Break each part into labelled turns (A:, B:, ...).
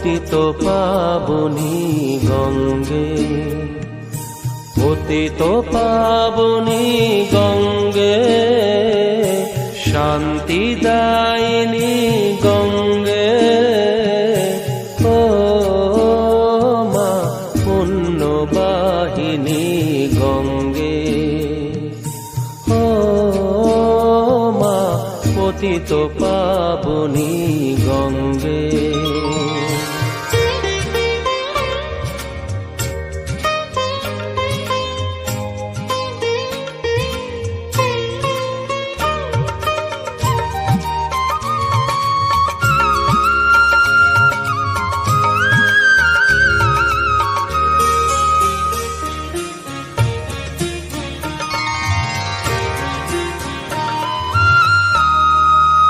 A: পতিত পাবনী গঙ্গে, পতিত পাবনী গঙ্গে, শান্তিদায়িনী গঙ্গে। ও মা পুণ্যবাহিনী গঙ্গে, ও মা পতিত পাবনী গঙ্গে।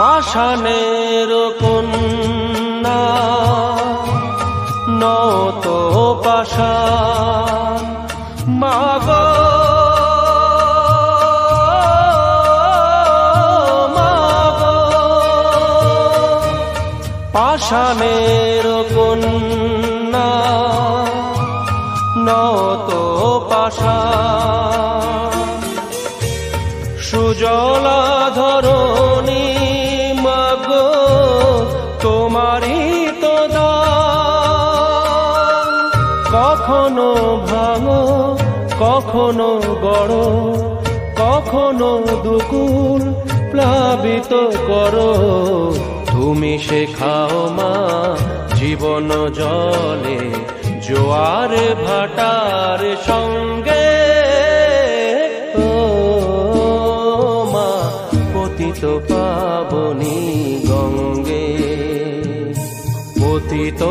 A: পাষাণের কন্যা নত পাষাণ, মাগো মাগো, পাষাণের কন্যা নত পাষাণ, সুজলা ধরণী তোমারই তো দান। কখনো ভাঙো কখনো গড়ো, কখনো দুকুল প্লাবিত করো। তুমি শেখাও মা জীবন জলে জোয়ার ভাটার সঙ্গে। ও মা পতিত পাবনী গঙ্গে, পতিত